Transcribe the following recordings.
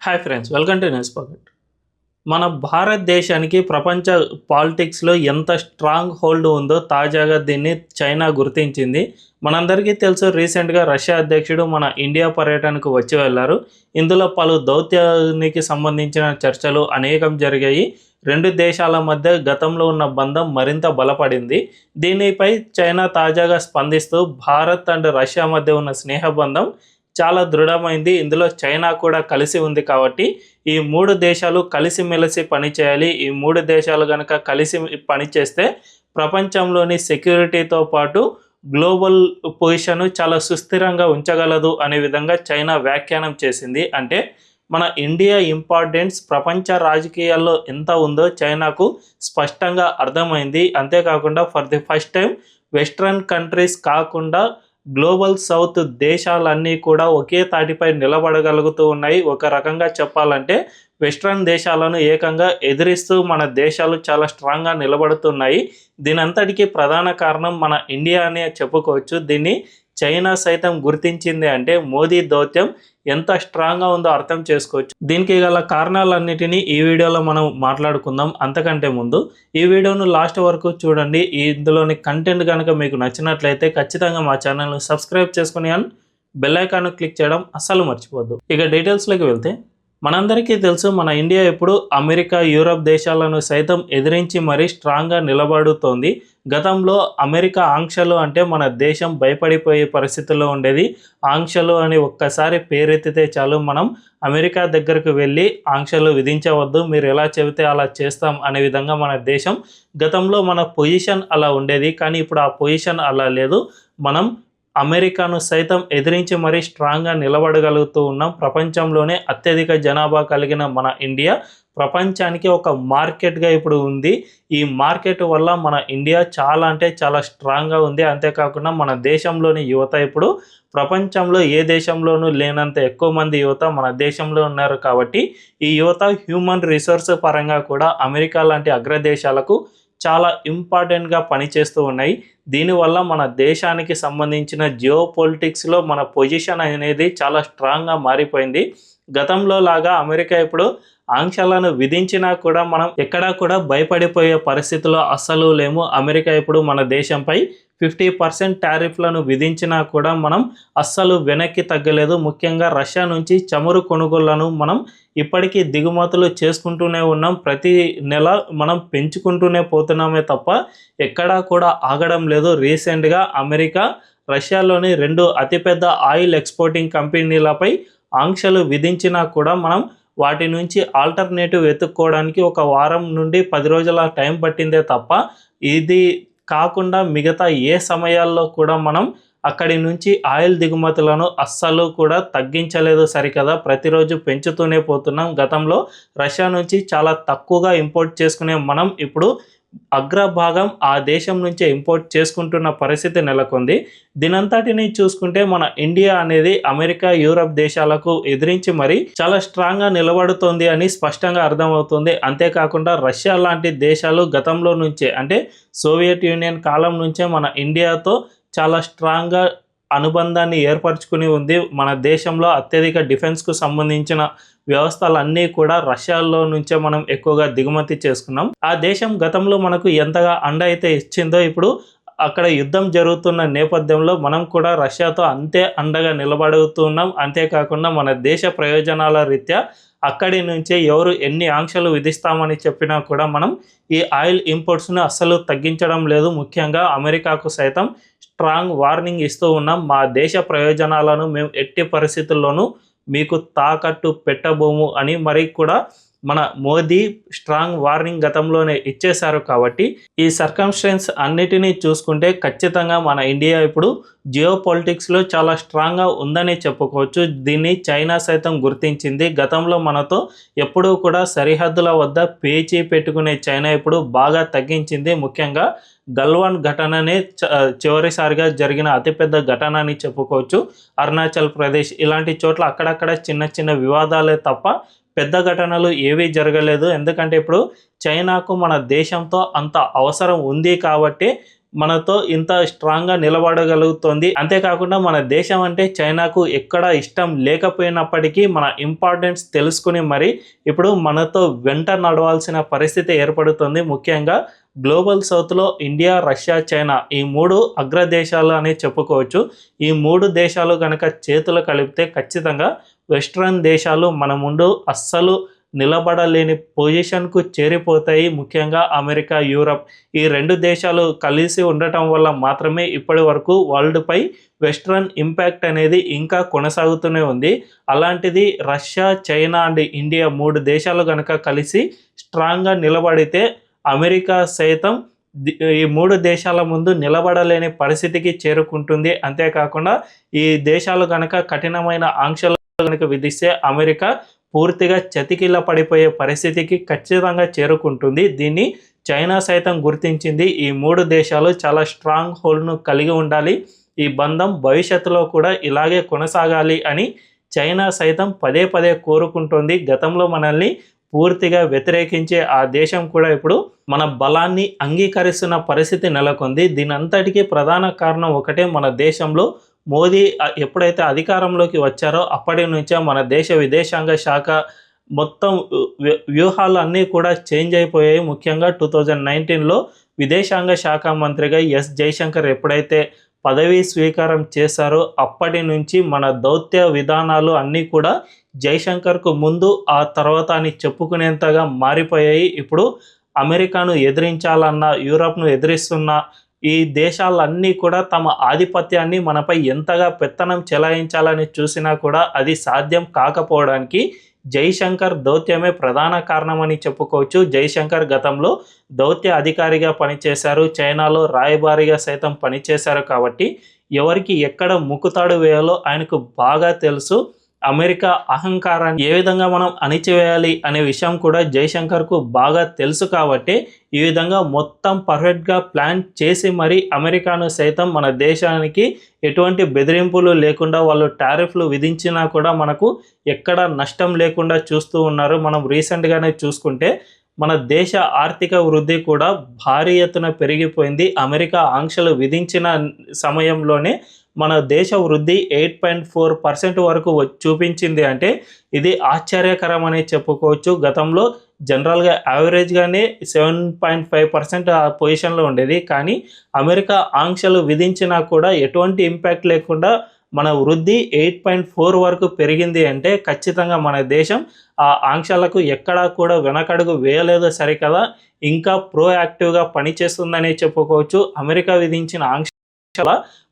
Hi friends, welcome to news pocket. మన భారతదేశానికి ప్రపంచ పాలిటిక్స్లో ఎంత స్ట్రాంగ్ హోల్డ్ ఉందో తాజాగా దీన్ని చైనా గుర్తించింది. మనందరికీ తెలుసు, రీసెంట్గా రష్యా అధ్యక్షుడు మన ఇండియా పర్యటనకు వచ్చి వెళ్ళారు. ఇందులో పలు దౌత్యానికి సంబంధించిన చర్చలు అనేకం జరిగాయి. రెండు దేశాల మధ్య గతంలో ఉన్న బంధం మరింత బలపడింది. దీనిపై చైనా తాజాగా స్పందిస్తూ భారత్ అండ్ రష్యా మధ్య ఉన్న స్నేహబంధం చాలా దృఢమైంది. ఇందులో చైనా కూడా కలిసి ఉంది కాబట్టి ఈ మూడు దేశాలు కలిసిమెలిసి పనిచేయాలి. ఈ మూడు దేశాలు కనుక కలిసి పనిచేస్తే ప్రపంచంలోని సెక్యూరిటీతో పాటు గ్లోబల్ పొజిషన్ చాలా సుస్థిరంగా ఉంచగలదు అనే విధంగా చైనా వ్యాఖ్యానం చేసింది. అంటే మన ఇండియా ఇంపార్టెన్స్ ప్రపంచ రాజకీయాల్లో ఎంత ఉందో చైనాకు స్పష్టంగా అర్థమైంది. అంతేకాకుండా for the first time western countries కాకుండా గ్లోబల్ సౌత్ దేశాలన్నీ కూడా ఒకే తాటిపై నిలబడగలుగుతూ ఉన్నాయి. ఒక రకంగా చెప్పాలంటే వెస్ట్రన్ దేశాలను ఏకంగా ఎదిరిస్తూ మన దేశాలు చాలా స్ట్రాంగ్గా నిలబడుతున్నాయి. దీనంతటికీ ప్రధాన కారణం మన ఇండియా అనే చెప్పుకోవచ్చు. దీన్ని చైనా సైతం గుర్తించింది అంటే మోదీ దౌత్యం ఎంత స్ట్రాంగ్గా ఉందో అర్థం చేసుకోవచ్చు. దీనికి గల కారణాలన్నిటినీ ఈ వీడియోలో మనం మాట్లాడుకుందాం. అంతకంటే ముందు ఈ వీడియోను లాస్ట్ వరకు చూడండి. ఇందులోని కంటెంట్ కనుక మీకు నచ్చినట్లయితే ఖచ్చితంగా మా ఛానల్ని సబ్స్క్రైబ్ చేసుకుని అండ్ బెల్ ఐకాన్ క్లిక్ చేయడం అస్సలు మర్చిపోద్దు. ఇక డీటెయిల్స్లోకి వెళ్తే, మనందరికీ తెలుసు, మన ఇండియా ఇప్పుడు అమెరికా, యూరప్ దేశాలను సైతం ఎదిరించి మరీ స్ట్రాంగ్గా నిలబడుతోంది. గతంలో అమెరికా ఆంక్షలు అంటే మన దేశం భయపడిపోయే పరిస్థితుల్లో ఉండేది. ఆంక్షలు అని ఒక్కసారి పేరెత్తితే చాలు, మనం అమెరికా దగ్గరకు వెళ్ళి ఆంక్షలు విధించవద్దు, మీరు ఎలా చెబితే అలా చేస్తాం అనే విధంగా మన దేశం గతంలో మన పొజిషన్ అలా ఉండేది. కానీ ఇప్పుడు ఆ పొజిషన్ అలా లేదు. మనం అమెరికాను సైతం ఎదిరించి మరీ స్ట్రాంగ్గా నిలబడగలుగుతూ ఉన్నాం. ప్రపంచంలోనే అత్యధిక జనాభా కలిగిన మన ఇండియా ప్రపంచానికి ఒక మార్కెట్గా ఇప్పుడు ఉంది. ఈ మార్కెట్ వల్ల మన ఇండియా చాలా అంటే చాలా స్ట్రాంగ్గా ఉంది. అంతేకాకుండా మన దేశంలోని యువత ఇప్పుడు ప్రపంచంలో ఏ దేశంలోనూ లేనంత ఎక్కువ మంది యువత మన దేశంలో ఉన్నారు. కాబట్టి ఈ యువత హ్యూమన్ రిసోర్స్ పరంగా కూడా అమెరికా లాంటి అగ్రదేశాలకు చాలా ఇంపార్టెంట్గా పనిచేస్తూ ఉన్నాయి. దీనివల్ల మన దేశానికి సంబంధించిన జియో పొలిటిక్స్లో మన పొజిషన్ అనేది చాలా స్ట్రాంగ్గా మారిపోయింది. గతంలో లాగా అమెరికా ఇప్పుడు ఆంక్షలను విధించినా కూడా మనం ఎక్కడా కూడా భయపడిపోయే పరిస్థితిలో అస్సలు లేము. అమెరికా ఇప్పుడు మన దేశంపై 50% టారిఫ్లను విధించినా కూడా మనం అస్సలు వెనక్కి తగ్గలేదు. ముఖ్యంగా రష్యా నుంచి చమురు కొనుగోళ్లను మనం ఇప్పటికీ దిగుమతులు చేసుకుంటూనే ఉన్నాం. ప్రతి నెల మనం పెంచుకుంటూనే పోతున్నామే తప్ప ఎక్కడా కూడా ఆగడం లేదు. రీసెంట్గా అమెరికా రష్యాలోని 2 అతిపెద్ద ఆయిల్ ఎక్స్పోర్టింగ్ కంపెనీలపై ఆంక్షలు విధించినా కూడా మనం వాటి నుంచి ఆల్టర్నేటివ్ వెతుక్కోవడానికి 1 వారం నుండి 10 రోజుల టైం పట్టిందే తప్ప ఇది కాకుండా మిగతా ఏ సమయాల్లో కూడా మనం అక్కడి నుంచి ఆయిల్ దిగుమతులను అస్సలు కూడా తగ్గించలేదు. సరికదా, ప్రతిరోజు పెంచుతూనే పోతున్నాం. గతంలో రష్యా నుంచి చాలా తక్కువగా ఇంపోర్ట్ చేసుకునే మనం ఇప్పుడు అగ్రభాగం ఆ దేశం నుంచే ఇంపోర్ట్ చేసుకుంటున్న పరిస్థితి నెలకొంది. దీనంతటిని చూసుకుంటే మన ఇండియా అనేది అమెరికా, యూరప్ దేశాలకు ఎదిరించి మరి చాలా స్ట్రాంగ్గా నిలబడుతోంది అని స్పష్టంగా అర్థమవుతుంది. అంతేకాకుండా రష్యా లాంటి దేశాలు గతంలో నుంచే అంటే సోవియట్ యూనియన్ కాలం నుంచే మన ఇండియాతో చాలా స్ట్రాంగ్గా అనుబంధాన్ని ఏర్పరచుకుని ఉంది. మన దేశంలో అత్యధిక డిఫెన్స్కు సంబంధించిన వ్యవస్థలన్నీ కూడా రష్యాలో నుంచే మనం ఎక్కువగా దిగుమతి చేసుకున్నాం. ఆ దేశం గతంలో మనకు ఎంతగా అండ అయితే ఇచ్చిందో ఇప్పుడు అక్కడ యుద్ధం జరుగుతున్న నేపథ్యంలో మనం కూడా రష్యాతో అంతే అండగా నిలబడుతున్నాం. అంతేకాకుండా మన దేశ ప్రయోజనాల రీత్యా అక్కడి నుంచే ఎవరు ఎన్ని ఆంక్షలు విధిస్తామని చెప్పినా కూడా మనం ఈ ఆయిల్ ఇంపోర్ట్స్ను అస్సలు తగ్గించడం లేదు. ముఖ్యంగా అమెరికాకు సైతం స్ట్రాంగ్ వార్నింగ్ ఇస్తూ ఉన్నాం. మా దేశ ప్రయోజనాలను మేము ఎట్టి పరిస్థితుల్లోనూ మీకు తాకట్టు పెట్టబోము అని మరి కూడా మన మోదీ స్ట్రాంగ్ వార్నింగ్ గతంలోనే ఇచ్చేశారు. కాబట్టి ఈ సర్కమ్స్టెన్స్ అన్నిటినీ చూసుకుంటే ఖచ్చితంగా మన ఇండియా ఇప్పుడు జియో పొలిటిక్స్లో చాలా స్ట్రాంగ్గా ఉందని చెప్పుకోవచ్చు. దీన్ని చైనా సైతం గుర్తించింది. గతంలో మనతో ఎప్పుడూ కూడా సరిహద్దుల వద్ద పేచీ పెట్టుకునే చైనా ఇప్పుడు బాగా తగ్గించింది. ముఖ్యంగా గల్వాన్ ఘటననే చివరిసారిగా జరిగిన అతిపెద్ద ఘటన అని చెప్పుకోవచ్చు. అరుణాచల్ ప్రదేశ్ ఇలాంటి చోట్ల అక్కడక్కడ చిన్న చిన్న వివాదాలే తప్ప పెద్ద ఘటనలు ఏవీ జరగలేదు. ఎందుకంటే ఇప్పుడు చైనాకు మన దేశంతో అంత అవసరం ఉంది కాబట్టి మనతో ఇంత స్ట్రాంగ్గా నిలబడగలుగుతుంది. అంతేకాకుండా మన దేశం అంటే చైనాకు ఎక్కడ ఇష్టం లేకపోయినప్పటికీ మన ఇంపార్టెన్స్ తెలుసుకుని మరి ఇప్పుడు మనతో వెంట నడవాల్సిన పరిస్థితి ఏర్పడుతుంది. ముఖ్యంగా గ్లోబల్ సౌత్లో ఇండియా, రష్యా, చైనా ఈ 3 అగ్రదేశాలు అని చెప్పుకోవచ్చు. ఈ 3 దేశాలు కనుక చేతులు కలిపితే ఖచ్చితంగా వెస్ట్రన్ దేశాలు మన ముందు అస్సలు నిలబడలేని పొజిషన్కు చేరిపోతాయి. ముఖ్యంగా అమెరికా, యూరప్ ఈ 2 దేశాలు కలిసి ఉండటం వల్ల మాత్రమే ఇప్పటి వరకు వరల్డ్పై వెస్ట్రన్ ఇంపాక్ట్ అనేది ఇంకా కొనసాగుతూనే ఉంది. అలాంటిది రష్యా, చైనా అండ్ ఇండియా 3 దేశాలు కనుక కలిసి స్ట్రాంగ్గా నిలబడితే అమెరికా సైతం ఈ 3 దేశాల ముందు నిలబడలేని పరిస్థితికి చేరుకుంటుంది. అంతేకాకుండా ఈ దేశాలు కనుక కఠినమైన ఆంక్షలు కనుక విధిస్తే అమెరికా పూర్తిగా చతికిల పడిపోయే పరిస్థితికి ఖచ్చితంగా చేరుకుంటుంది. దీన్ని చైనా సైతం గుర్తించింది. ఈ 3 దేశాలు చాలా స్ట్రాంగ్ హోల్డ్ను కలిగి ఉండాలి, ఈ బంధం భవిష్యత్తులో కూడా ఇలాగే కొనసాగాలి అని చైనా సైతం పదే పదే కోరుకుంటుంది. గతంలో మనల్ని పూర్తిగా వ్యతిరేకించే ఆ దేశం కూడా ఇప్పుడు మన బలాన్ని అంగీకరిస్తున్న పరిస్థితి నెలకొంది. దీని అంతటికీ ప్రధాన కారణం ఒకటే, మన దేశంలో మోదీ ఎప్పుడైతే అధికారంలోకి వచ్చారో అప్పటి నుంచే మన దేశ విదేశాంగ శాఖ మొత్తం వ్యూహాలు అన్నీ కూడా చేంజ్ అయిపోయాయి. ముఖ్యంగా 2019లో విదేశాంగ శాఖ మంత్రిగా ఎస్ జైశంకర్ ఎప్పుడైతే పదవీ స్వీకారం చేశారో అప్పటి నుంచి మన దౌత్య విధానాలు అన్నీ కూడా జైశంకర్కు ముందు ఆ తర్వాత అని చెప్పుకునేంతగా మారిపోయాయి. ఇప్పుడు అమెరికాను ఎదిరించాలన్నా, యూరప్ను ఎదిరిస్తున్న ఈ దేశాలన్నీ కూడా తమ ఆధిపత్యాన్ని మనపై ఎంతగా పెత్తనం చెలాయించాలని చూసినా కూడా అది సాధ్యం కాకపోవడానికి జైశంకర్ దౌత్యమే ప్రధాన కారణమని చెప్పుకోవచ్చు. జైశంకర్ గతంలో దౌత్య అధికారిగా పనిచేశారు, చైనాలో రాయబారిగా సైతం పనిచేశారు. కాబట్టి ఎవరికి ఎక్కడ ముక్కుతాడు వేయాలో ఆయనకు బాగా తెలుసు. అమెరికా అహంకారాన్ని ఏ విధంగా మనం అణిచివేయాలి అనే విషయం కూడా జైశంకర్కు బాగా తెలుసు. కాబట్టి ఈ విధంగా మొత్తం పర్ఫెక్ట్గా ప్లాన్ చేసి మరి అమెరికాను సైతం మన దేశానికి ఎటువంటి బెదిరింపులు లేకుండా వాళ్ళు టారిఫ్లు విధించినా కూడా మనకు ఎక్కడ నష్టం లేకుండా చూస్తూ ఉన్నారు. మనం రీసెంట్గానే చూసుకుంటే మన దేశ ఆర్థిక వృద్ధి కూడా భారీ ఎత్తున పెరిగిపోయింది. అమెరికా ఆంక్షలు విధించిన సమయంలోనే మన దేశ వృద్ధి 8.4% వరకు చూపించింది. అంటే ఇది ఆశ్చర్యకరమని చెప్పుకోవచ్చు. గతంలో జనరల్గా యావరేజ్గానే 7.5% ఆ పొజిషన్లో ఉండేది. కానీ అమెరికా ఆంక్షలు విధించినా కూడా ఎటువంటి ఇంపాక్ట్ లేకుండా మన వృద్ధి 8.4 వరకు పెరిగింది. అంటే ఖచ్చితంగా మన దేశం ఆ ఆంక్షలకు ఎక్కడా కూడా వెనకడుగు వేయలేదో సరికదా, ఇంకా ప్రోయాక్టివ్గా పనిచేస్తుందనే చెప్పుకోవచ్చు. అమెరికా విధించిన ఆంక్ష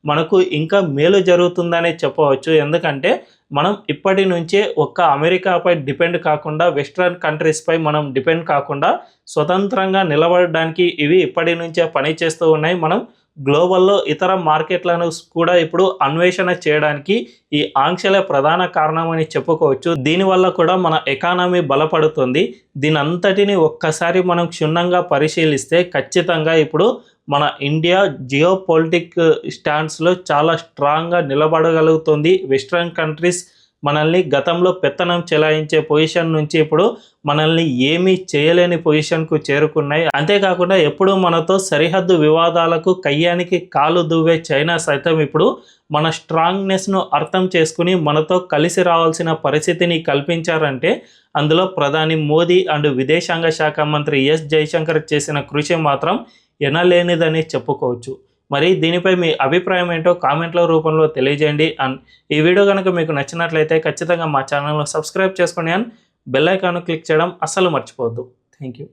మనకు ఇంకా మేలు జరుగుతుందనే చెప్పవచ్చు. ఎందుకంటే మనం ఇప్పటి నుంచే ఒక్క అమెరికాపై డిపెండ్ కాకుండా, వెస్ట్రన్ కంట్రీస్పై మనం డిపెండ్ కాకుండా స్వతంత్రంగా నిలబడడానికి ఇవి ఇప్పటి నుంచే పనిచేస్తూ ఉన్నాయి. మనం గ్లోబల్లో ఇతర మార్కెట్లను కూడా ఇప్పుడు అన్వేషణ చేయడానికి ఈ ఆంక్షలే ప్రధాన కారణమని చెప్పుకోవచ్చు. దీనివల్ల కూడా మన ఎకానమీ బలపడుతుంది. దీని అంతటిని ఒక్కసారి మనం క్షుణ్ణంగా పరిశీలిస్తే ఖచ్చితంగా ఇప్పుడు మన ఇండియా జియో పొలిటిక్ స్టాండ్స్లో చాలా స్ట్రాంగ్గా నిలబడగలుగుతుంది. వెస్ట్రన్ కంట్రీస్ మనల్ని గతంలో పెత్తనం చెలాయించే పొజిషన్ నుంచి ఇప్పుడు మనల్ని ఏమీ చేయలేని పొజిషన్కు చేరుకున్నాయి. అంతేకాకుండా ఎప్పుడు మనతో సరిహద్దు వివాదాలకు కయ్యానికి కాలు దువ్వే చైనా సైతం ఇప్పుడు మన స్ట్రాంగ్నెస్ను అర్థం చేసుకుని మనతో కలిసి రావాల్సిన పరిస్థితిని కల్పించారంటే అందులో ప్రధాని మోదీ అండ్ విదేశాంగ శాఖ మంత్రి ఎస్ జైశంకర్ చేసిన కృషి మాత్రం ఎనలేనిదని చెప్పుకోవచ్చు. మరి దీనిపై మీ అభిప్రాయం ఏంటో కామెంట్ల రూపంలో తెలియజేయండి. అండ్ ఈ వీడియో కనుక మీకు నచ్చినట్లయితే ఖచ్చితంగా మా ఛానల్ను సబ్స్క్రైబ్ చేసుకోండి అండ్ బెల్ ఐకాన్ క్లిక్ చేయడం అస్సలు మర్చిపోవద్దు. Thank you.